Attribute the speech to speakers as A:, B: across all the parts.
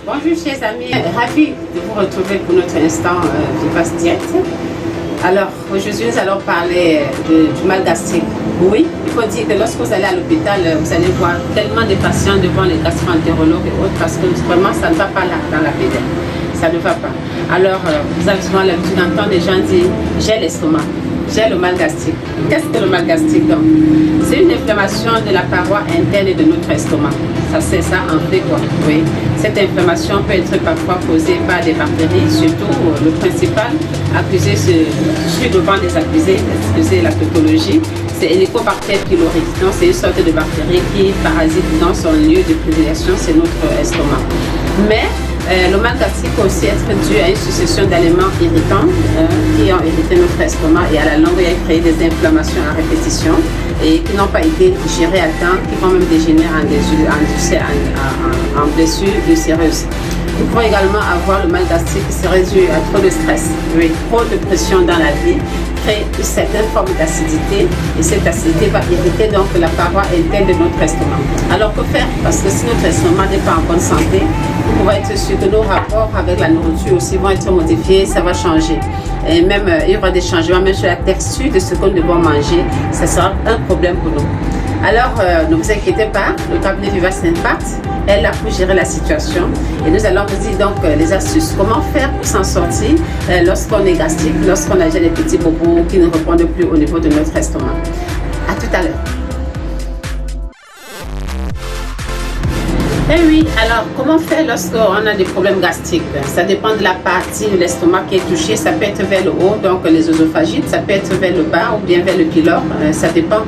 A: Bonjour chers amis, ravi de vous retrouver pour notre instant Vivace Diète. Alors aujourd'hui nous allons parler du mal gastrique. Oui, il faut dire que lorsque vous allez à l'hôpital, vous allez voir tellement de patients devant les gastro-entérologues et autres parce que vraiment ça ne va pas là dans la pédale. Ça ne va pas. Alors vous avez souvent l'habitude d'entendre des gens dire j'ai l'estomac. J'ai le mal gastrique. Qu'est-ce que le mal gastrique donc? C'est une inflammation de la paroi interne de notre estomac. Ça c'est ça en fait quoi. Oui. Cette inflammation peut être parfois causée par des bactéries, surtout le principal accusé sur le banc des accusés, excusez la tautologie, c'est Helicobacter pylori. Donc c'est une sorte de bactérie qui parasite dans son lieu de prédilection, c'est notre estomac. Mais le mal gastrique peut aussi être dû à une succession d'aliments irritants qui ont irrité notre estomac et à la longue il a créé des inflammations à répétition et qui n'ont pas été gérées à temps, qui vont même dégénérer en blessures ulcéreuses. Nous pouvons également avoir le mal gastrique qui serait dû à trop de stress, oui, trop de pression dans la vie, crée une certaine forme d'acidité et cette acidité va irriter donc la paroi interne de notre estomac. Alors que faire? Parce que si notre estomac n'est pas en bonne santé, on va être sûr que nos rapports avec la nourriture aussi vont être modifiés, ça va changer. Et même il y aura des changements même sur la texture de ce que nous devons manger, ça sera un problème pour nous. Alors ne vous inquiétez pas, le cabinet Vivace Impact est là pour gérer la situation et nous allons vous dire donc les astuces, comment faire pour s'en sortir lorsqu'on est gastrique, lorsqu'on a déjà des petits bobos qui ne répondent plus au niveau de notre estomac. À tout à l'heure. Eh oui, alors comment faire lorsqu'on a des problèmes gastriques? Ça dépend de la partie de l'estomac qui est touchée, ça peut être vers le haut, donc les œsophagites, ça peut être vers le bas ou bien vers le pylore, ça dépend.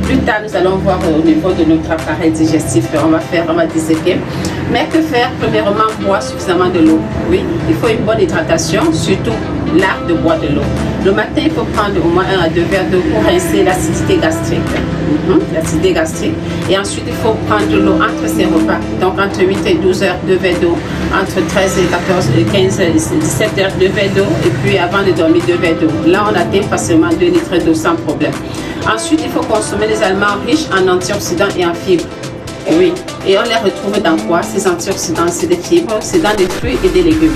A: Plus tard, nous allons voir au niveau de notre appareil digestif, on va disséquer. Mais que faire? Premièrement, boire suffisamment de l'eau. Oui, il faut une bonne hydratation, surtout l'art de boire de l'eau. Le matin, il faut prendre au moins 1 à 2 verres d'eau pour rincer l'acidité gastrique. L'acidité gastrique. Et ensuite, il faut prendre de l'eau entre ses repas. Donc, entre 8 et 12 heures, 2 verres d'eau. Entre 13 et 14 et 15 et 17 heures, 2 verres d'eau. Et puis, avant de dormir, 2 verres d'eau. Là, on atteint facilement 2 litres d'eau sans problème. Ensuite, il faut consommer des aliments riches en antioxydants et en fibres. Oui. Et on les retrouve dans quoi? Ces antioxydants, c'est des fibres, c'est dans des fruits et des légumes.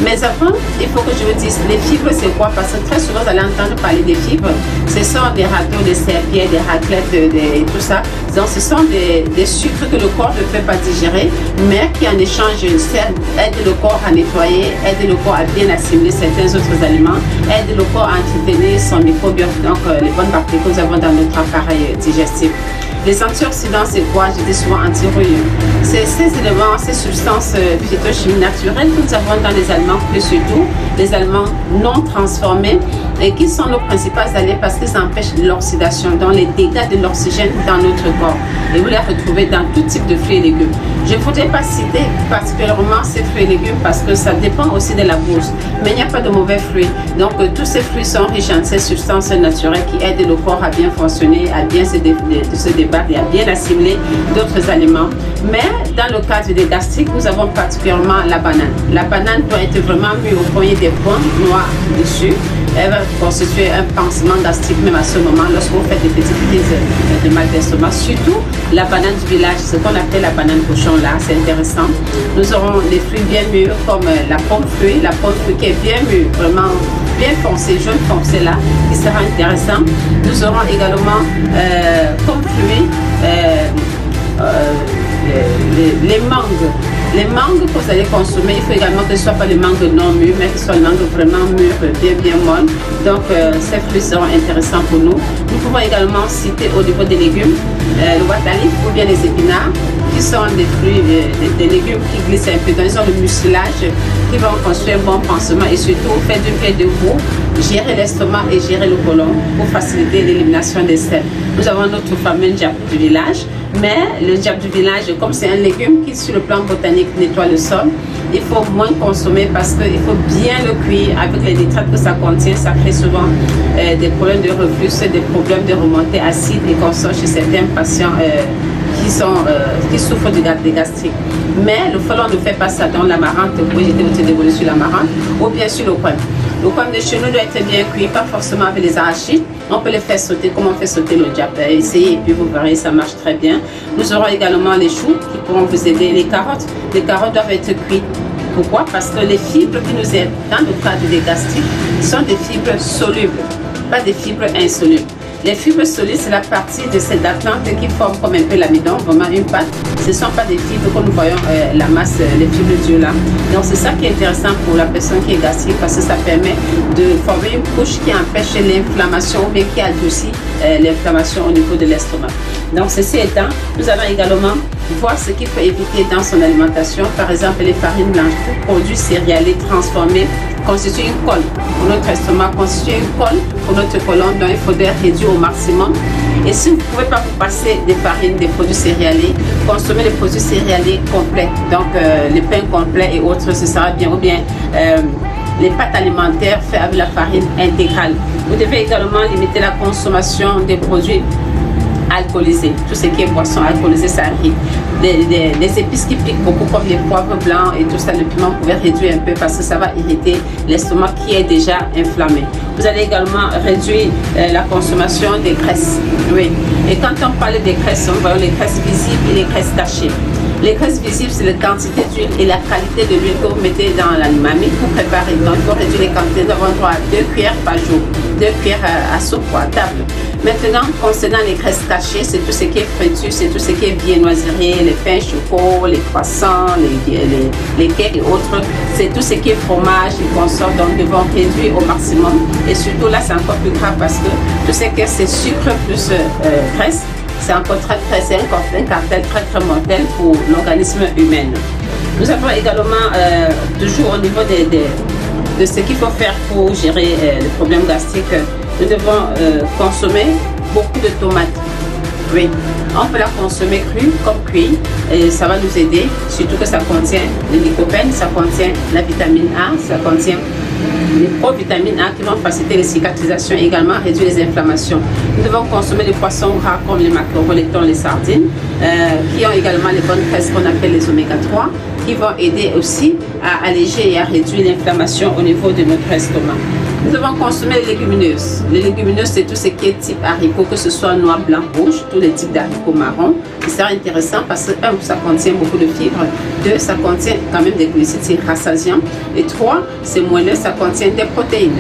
A: Mais avant, il faut que je vous dise, les fibres c'est quoi? Parce que très souvent vous allez entendre parler des fibres. Ce sont des râteaux, des serpillères, des raclettes et tout ça. Donc ce sont des sucres que le corps ne peut pas digérer, mais qui en échange aident le corps à nettoyer, aident le corps à bien assimiler certains autres aliments, aident le corps à entretenir son microbiote, donc les bonnes bactéries que nous avons dans notre appareil digestif. Les antioxydants, c'est quoi? Je dis souvent anti-rouille. C'est ces éléments, ces substances phytochimiques naturelles que nous avons dans les aliments, plus surtout les aliments non transformés et qui sont nos principaux alliés parce qu'ils empêchent l'oxydation, donc les dégâts de l'oxygène dans notre corps. Et vous les retrouvez dans tout type de fruits et légumes. Je ne voudrais pas citer particulièrement ces fruits et légumes parce que ça dépend aussi de la bourse. Mais il n'y a pas de mauvais fruits. Donc tous ces fruits sont riches en ces substances naturelles qui aident le corps à bien fonctionner, à bien se débattre et à bien assimiler d'autres aliments. Mais dans le cadre des gastriques, nous avons particulièrement la banane. La banane doit être vraiment mise au poignet des points noirs dessus. Elle va constituer un pansement gastrique même à ce moment lorsque vous faites des petites crises de mal d'estomac. Surtout la banane du village, ce qu'on appelle la banane cochon là, c'est intéressant. Nous aurons des fruits bien mûrs comme la pomme fruit qui est bien mûre, vraiment bien foncé, jaune foncé là, qui sera intéressant. Nous aurons également comme fruits les mangues. Les mangues que vous allez consommer, il faut également que ce ne soit pas les mangues non mûres, mais que ce soit les mangues vraiment mûres, bien molles. Donc ces fruits seront intéressants pour nous. Nous pouvons également citer au niveau des légumes, le watalif ou bien les épinards, qui sont des fruits, des légumes qui glissent un peu, donc ils ont le mucilage, qui vont construire un bon pansement et surtout faire du pied de veau, gérer l'estomac et gérer le côlon pour faciliter l'élimination des sels. Nous avons notre fameux diable du village, mais le diable du village, comme c'est un légume qui sur le plan botanique nettoie le sol, il faut moins consommer parce qu'il faut bien le cuire avec les nitrates que ça contient. Ça crée souvent des problèmes de reflux, des problèmes de remontée acide et qu'on sort chez certains patients qui souffrent des gastriques. Mais le frelon ne fait pas ça dans l'amarante, vous pouvez jeter votre dévolu sur l'amarante ou bien sur le coin. Le coin de chenille doit être bien cuit, pas forcément avec les arachides. On peut les faire sauter comme on fait sauter le diable. Essayez et puis vous verrez, ça marche très bien. Nous aurons également les choux qui pourront vous aider. Les carottes doivent être cuites. Pourquoi? Parce que les fibres qui nous aident dans le cadre des gastriques sont des fibres solubles, pas des fibres insolubles. Les fibres solides, c'est la partie de cette plante qui forme comme un peu l'amidon, vraiment une pâte. Ce ne sont pas des fibres comme nous voyons la masse, les fibres dures là. Donc c'est ça qui est intéressant pour la personne qui est gastrique parce que ça permet de former une couche qui empêche l'inflammation ou bien qui adoucit l'inflammation au niveau de l'estomac. Donc ceci étant, nous allons également voir ce qu'il faut éviter dans son alimentation. Par exemple, les farines blanches, tout produit céréalier transformé constitue une colle pour notre estomac, constitue une colle pour notre côlon, donc il faudrait réduire au maximum. Et si vous ne pouvez pas vous passer des farines, des produits céréaliers, consommez les produits céréaliers complets, donc les pains complets et autres, ce sera bien, ou bien les pâtes alimentaires faites avec la farine intégrale. Vous devez également limiter la consommation des produits alcoolisés. Tout ce qui est boisson alcoolisée, ça arrive. Des épices qui piquent beaucoup comme les poivres blancs et tout ça, le piment, vous pouvez réduire un peu parce que ça va irriter l'estomac qui est déjà inflammé. Vous allez également réduire la consommation des graisses. Oui. Et quand on parle des graisses, on voit les graisses visibles et les graisses cachées. Les graisses visibles, c'est la quantité d'huile et la qualité de l'huile que vous mettez dans l'animami pour préparer. Donc, il faut réduire les quantités. Nous avons droit à 2 cuillères par jour, 2 cuillères à soupe ou à table. Maintenant, concernant les graisses cachées, c'est tout ce qui est friture, c'est tout ce qui est viennoiserie, les pains choco, les croissants, les cakes et autres. C'est tout ce qui est fromage et consorts. Donc, nous devons réduire au maximum. Et surtout, là, c'est encore plus grave parce que tout ce qui est sucre plus graisse, c'est encore c'est un cartel très mortel pour l'organisme humain. Nous avons également, toujours au niveau de ce qu'il faut faire pour gérer les problèmes gastriques, nous devons consommer beaucoup de tomates. Oui, on peut la consommer crue comme cuite et ça va nous aider, surtout que ça contient le lycopène, ça contient la vitamine A, ça contient les provitamines A qui vont faciliter les cicatrisations et également réduire les inflammations. Nous devons consommer des poissons gras comme les maquereaux, les thons, les sardines, qui ont également les bonnes graisses qu'on appelle les oméga 3, qui vont aider aussi à alléger et à réduire l'inflammation au niveau de notre estomac. Nous devons consommer les légumineuses. Les légumineuses, c'est tout ce qui est type haricot, que ce soit noir, blanc, rouge, tous les types d'haricots marrons. Ce sera intéressant parce que 1, ça contient beaucoup de fibres. 2, ça contient quand même des glucides, c'est rassasiant. Et 3, c'est moelleux, ça contient des protéines.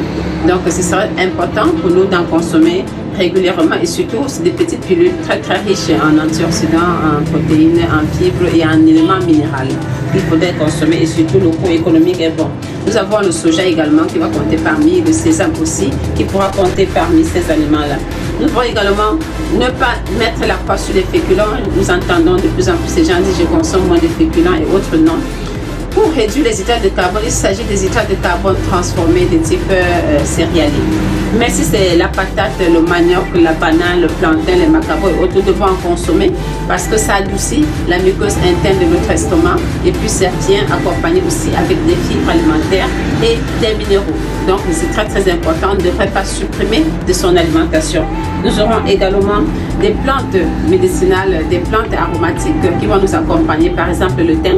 A: Donc, ce sera important pour nous d'en consommer régulièrement et surtout, c'est des petites pilules très riches en antioxydants, en protéines, en fibres et en éléments minéraux qu'il faudrait consommer et surtout le coût économique est bon. Nous avons le soja également qui va compter parmi, le sésame aussi qui pourra compter parmi ces aliments-là. Nous devons également ne pas mettre la croix sur les féculents. Nous entendons de plus en plus ces gens disent je consomme moins de féculents et autres non. Pour réduire les hydrates de carbone, il s'agit des hydrates de carbone transformés de type céréalier. Mais si c'est la patate, le manioc, la banane, le plantain, les macaroons et autres, nous devons en consommer parce que ça adoucit la muqueuse interne de notre estomac et puis ça vient accompagner aussi avec des fibres alimentaires et des minéraux. Donc c'est très important, on ne devrait pas supprimer de son alimentation. Nous aurons également des plantes médicinales, des plantes aromatiques qui vont nous accompagner, par exemple le thym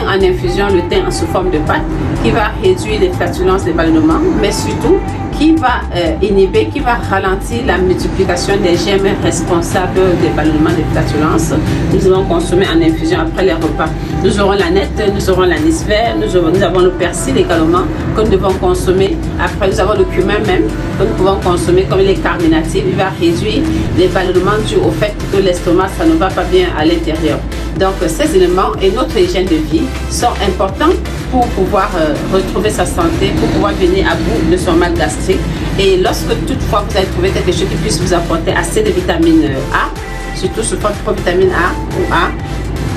A: en infusion, le thym sous forme de pâte qui va réduire les flatulences, les ballonnements, mais surtout qui va inhiber, qui va ralentir la multiplication des germes responsables des ballonnements, des flatulences. Nous allons consommer en infusion après les repas. Nous aurons la nette, nous aurons l'anis vert, nous avons le persil également que nous devons consommer. Après, nous avons le cumin même que nous pouvons consommer comme les carminatifs. Il va réduire les ballonnements dus au fait que l'estomac, ça ne va pas bien à l'intérieur. Donc, ces éléments et notre hygiène de vie sont importants pour pouvoir retrouver sa santé, pour pouvoir venir à bout de son mal gastrique. Et lorsque toutefois vous avez trouvé quelque chose qui puisse vous apporter assez de vitamine A, surtout sous forme de provitamine A ou A,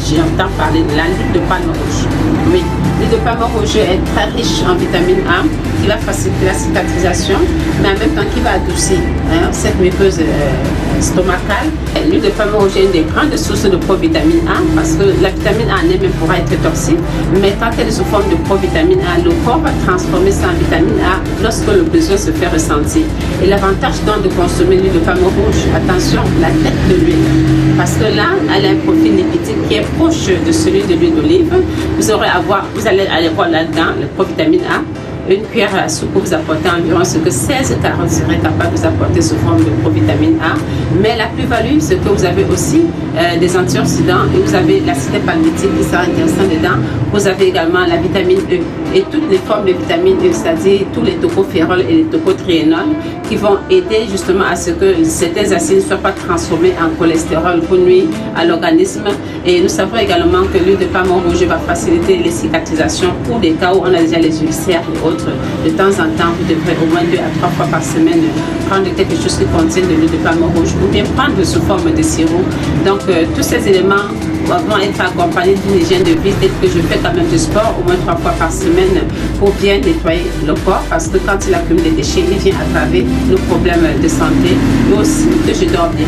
A: j'entends parler de l'huile de palme rouge. Oui, l'huile de palme rouge est très riche en vitamine A qui va faciliter la cicatrisation, mais en même temps qui va adoucir cette muqueuse stomacale. L'huile de palme rouge est une des grandes sources de provitamine A parce que la vitamine A en elle-même pourra être toxique, mais quand elle est sous forme de provitamine A, le corps va transformer ça en vitamine A lorsque le besoin se fait ressentir. Et l'avantage donc de consommer l'huile de palme rouge, attention, la tête de l'huile, parce que là, elle a un profil lipidique qui est proche de celui de l'huile d'olive. Vous allez aller voir là-dedans le provitamine A, une cuillère à soupe pour vous apporter environ ce que 16 carottes seraient capables de vous apporter sous forme de provitamine A. Mais la plus-value, c'est que vous avez aussi des antioxydants et vous avez l'acide palmitique qui sera intéressant dedans. Vous avez également la vitamine E et toutes les formes de vitamines E, c'est-à-dire tous les tocophérols et les tocotriénols qui vont aider justement à ce que certains acides ne soient pas transformés en cholestérol pour nuire à l'organisme. Et nous savons également que l'huile de palme rouge va faciliter les cicatrisations pour des cas où on a déjà les ulcères et autres. De temps en temps, vous devrez au moins 2 à 3 fois par semaine prendre quelque chose qui contient de l'huile de palme rouge ou bien prendre sous forme de sirop. Donc tous ces éléments vont être accompagnés d'une hygiène de vie telle que je fais quand même du sport au moins 3 fois par semaine pour bien nettoyer le corps, parce que quand il accumule des déchets, il vient aggraver nos problèmes de santé. Et aussi que je dors bien.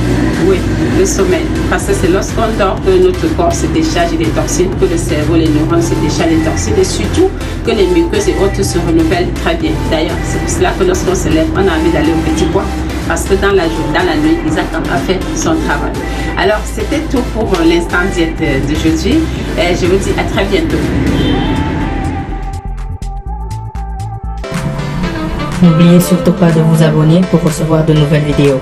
A: Oui, le sommeil. Parce que c'est lorsqu'on dort que notre corps se décharge des toxines, que le cerveau, les neurones se déchargent des toxines et surtout que les muqueuses et autres se renouvellent très bien. D'ailleurs, c'est pour cela que lorsqu'on se lève, on a envie d'aller au petit bois. Parce que dans la nuit, Isaac a fait son travail. Alors, c'était tout pour l'instant diète d'aujourd'hui. Je vous dis à très bientôt.
B: N'oubliez surtout pas de vous abonner pour recevoir de nouvelles vidéos.